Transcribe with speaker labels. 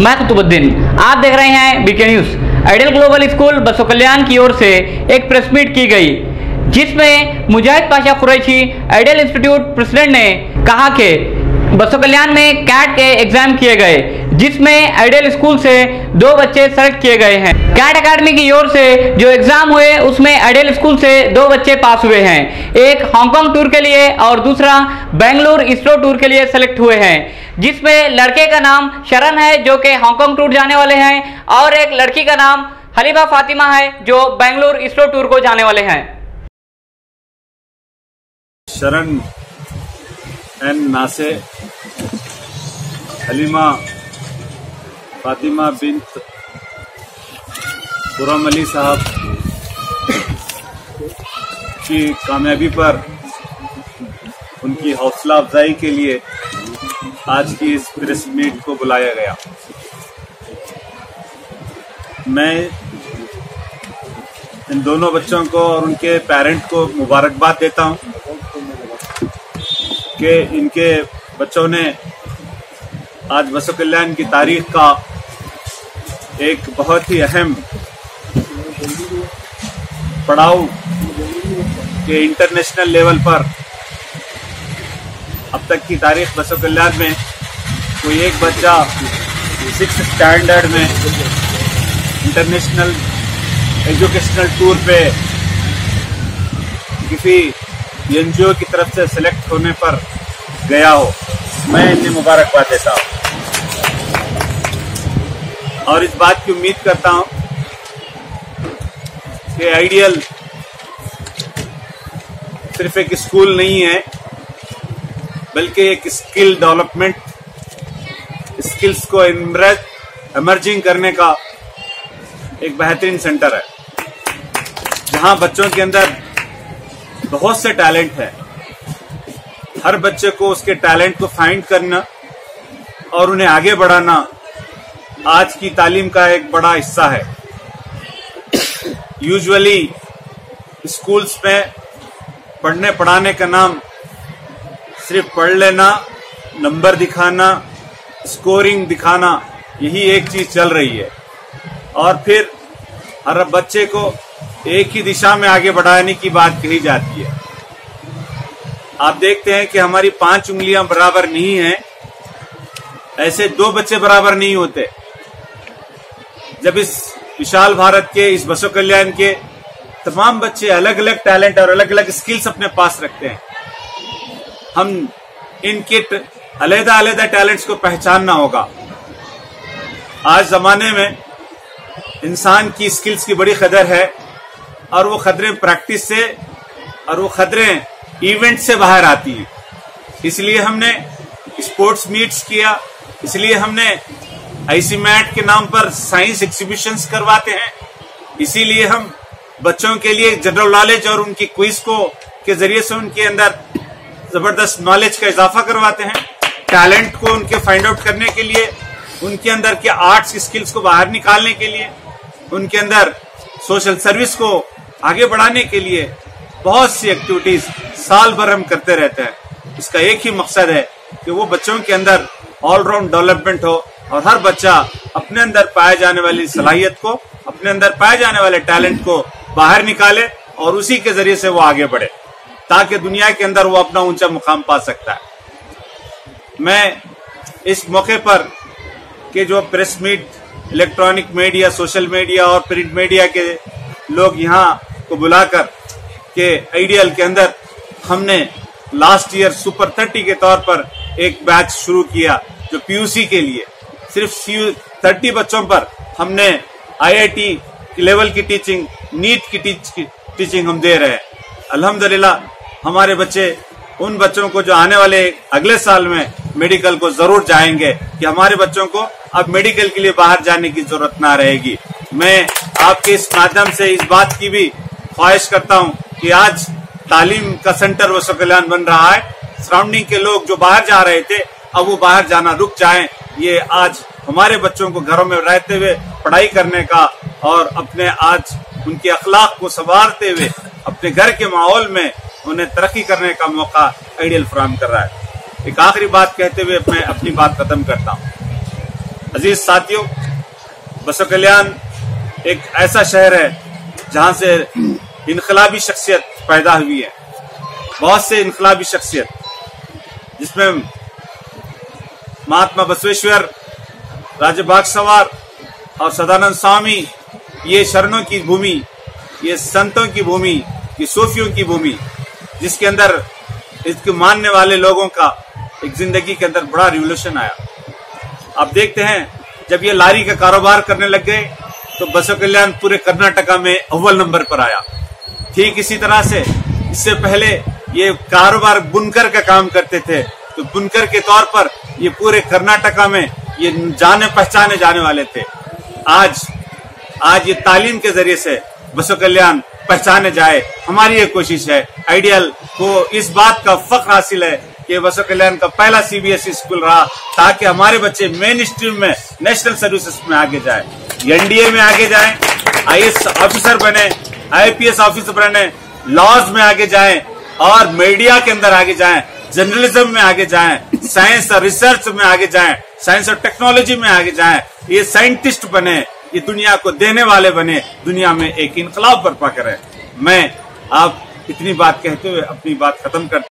Speaker 1: मैं कुतुबुद्दीन। आप देख रहे हैं BK news. Ideal global school बसो कल्याण की ओर से एक प्रेस मीट की गई, जिसमें Mujahid Pasha Qureshi ideal institute president ने कहा कि बसो कल्याण में कैट के एग्जाम किए गए, जिसमें आइडियल स्कूल से 2 बच्चे सेलेक्ट किए गए हैं। कैट एकेडमी की ओर से जो एग्जाम हुए उसमें आइडियल स्कूल से 2 बच्चे पास हुए हैं। एक हांगकांग टूर के लिए और दूसरा बेंगलुरु इसरो टूर के लिए सेलेक्ट हुए हैं, जिसमें लड़के का नाम शरण है जो कि हांगकांग टूर जाने वाले हैं, और एक लड़की का नाम हलीमा फातिमा है जो बेंगलुरु इसरो टूर को जाने वाले हैं।
Speaker 2: शरण एन नासे, हलीमा फातिमा बिन्त खुर्रम अली साहब की कामयाबी पर उनकी हौसला अफजाई के लिए आज की इस प्रेस मीट को बुलाया गया। मैं इन दोनों बच्चों को और उनके पेरेंट को मुबारकबाद देता हूं कि इनके बच्चों ने आज बसो कल्याण की तारीख का एक बहुत ही अहम पड़ाव के इंटरनेशनल लेवल पर अब तक की तारीख बसो कल्याण में कोई एक बच्चा 6th स्टैंडर्ड में इंटरनेशनल एजुकेशनल टूर पे किसी एनजीओ की तरफ से सिलेक्ट होने पर गया हो। मैं इन्हें मुबारकबाद देता हूं और इस बात की उम्मीद करता हूं कि आइडियल सिर्फ एक स्कूल नहीं है, बल्कि एक स्किल डेवलपमेंट, स्किल्स को इमर्जिंग करने का एक बेहतरीन सेंटर है, जहां बच्चों के अंदर बहुत से टैलेंट है। हर बच्चे को उसके टैलेंट को फाइंड करना और उन्हें आगे बढ़ाना आज की तालीम का एक बड़ा हिस्सा है। यूजुअली स्कूल्स में पढ़ने पढ़ाने का नाम सिर्फ पढ़ लेना, नंबर दिखाना, स्कोरिंग दिखाना, यही एक चीज चल रही है, और फिर हर बच्चे को एक ही दिशा में आगे बढ़ाने की बात कही जाती है। आप देखते हैं कि हमारी 5 उंगलियां बराबर नहीं हैं, ऐसे 2 बच्चे बराबर नहीं होते। जब इस विशाल भारत के इस बसो कल्याण के तमाम बच्चे अलग अलग टैलेंट और अलग अलग स्किल्स अपने पास रखते हैं, हम इनके अलग-अलग टैलेंट्स को पहचानना होगा। आज जमाने में इंसान की स्किल्स की बड़ी कदर है, और वो खदरें प्रैक्टिस से और वो खदरें इवेंट से बाहर आती है। इसलिए हमने स्पोर्ट्स मीट्स किया, इसलिए हमने आईसी मैट के नाम पर साइंस एग्जीबिशंस करवाते हैं, इसीलिए हम बच्चों के लिए जनरल नॉलेज और उनकी क्विज को के जरिए से उनके अंदर जबरदस्त नॉलेज का इजाफा करवाते हैं। टैलेंट को उनके फाइंड आउट करने के लिए, उनके अंदर के आर्ट्स स्किल्स को बाहर निकालने के लिए, उनके अंदर सोशल सर्विस को आगे बढ़ाने के लिए बहुत सी एक्टिविटीज साल भर हम करते रहते हैं। इसका एक ही मकसद है कि वो बच्चों के अंदर ऑलराउंड डेवलपमेंट हो और हर बच्चा अपने अंदर पाए जाने वाली सलाहियत को, अपने अंदर पाए जाने वाले टैलेंट को बाहर निकाले और उसी के जरिए से वो आगे बढ़े, ताकि दुनिया के अंदर वो अपना ऊंचा मुकाम पा सकता है। मैं इस मौके पर के जो press meet, electronic media, social media और प्रिंट मीडिया के लोग यहाँ को बुलाकर के आइडियल के अंदर हमने लास्ट ईयर सुपर 30 के तौर पर एक बैच शुरू किया, जो पीयूसी के लिए सिर्फ 30 बच्चों पर हमने आईआईटी लेवल की टीचिंग, नीट की टीचिंग हम दे रहे हैं। अल्हम्दुलिल्लाह हमारे बच्चे, उन बच्चों को जो आने वाले अगले साल में मेडिकल को जरूर जाएंगे, कि हमारे बच्चों को अब मेडिकल के लिए बाहर जाने की जरूरत ना रहेगी। मैं आपके इस माध्यम से इस बात की भी ख्वाहिश करता हूं कि आज तालीम का सेंटर बसो कल्याण बन रहा है। सराउंडिंग के लोग जो बाहर जा रहे थे, अब वो बाहर जाना रुक जाएं। ये आज हमारे बच्चों को घरों में रहते हुए पढ़ाई करने का और अपने आज उनके अखलाक को संवारते हुए अपने घर के माहौल में उन्हें तरक्की करने का मौका आइडियल फराहम कर रहा है। एक आखिरी बात कहते हुए मैं अपनी बात खत्म करता हूँ। अजीज साथियों, बसो कल्याण एक ऐसा शहर है जहां से इनकलाबी शख्सियत पैदा हुई है, बहुत से इनकलाबी शख्सियत, जिसमें महात्मा बसवेश्वर, राजे बागसवार और सदानंद स्वामी, ये शरणों की भूमि, ये संतों की भूमि, ये सूफियों की भूमि, जिसके अंदर इसके मानने वाले लोगों का एक जिंदगी के अंदर बड़ा रिवोल्यूशन आया। आप देखते हैं जब ये लारी का कारोबार करने लग गए तो बसो कल्याण पूरे कर्नाटका में अव्वल नंबर पर आया। ठीक इसी तरह से इससे पहले ये कारोबार बुनकर का काम करते थे, तो बुनकर के तौर पर ये पूरे कर्नाटका में ये जाने पहचाने जाने वाले थे। आज ये तालीम के जरिए से बसो कल्याण पहचाने जाए, हमारी ये कोशिश है। आइडियल को इस बात का फख्र हासिल है कि बसो कल्याण का पहला सीबीएसई स्कूल रहा, ताकि हमारे बच्चे मेन स्ट्रीम में नेशनल सर्विसेज में आगे जाए, एनडीए में आगे जाए, आईएएस ऑफिसर बने, आईपीएस ऑफिसर बने, लॉज में आगे जाएं और मीडिया के अंदर आगे जाएं, जर्नलिज्म में आगे जाएं, साइंस और रिसर्च में आगे जाएं, साइंस और टेक्नोलॉजी में आगे जाएं, ये साइंटिस्ट बने, ये दुनिया को देने वाले बने, दुनिया में एक इनकलाब बर्पा करें। मैं आप इतनी बात कहते हुए अपनी बात खत्म करता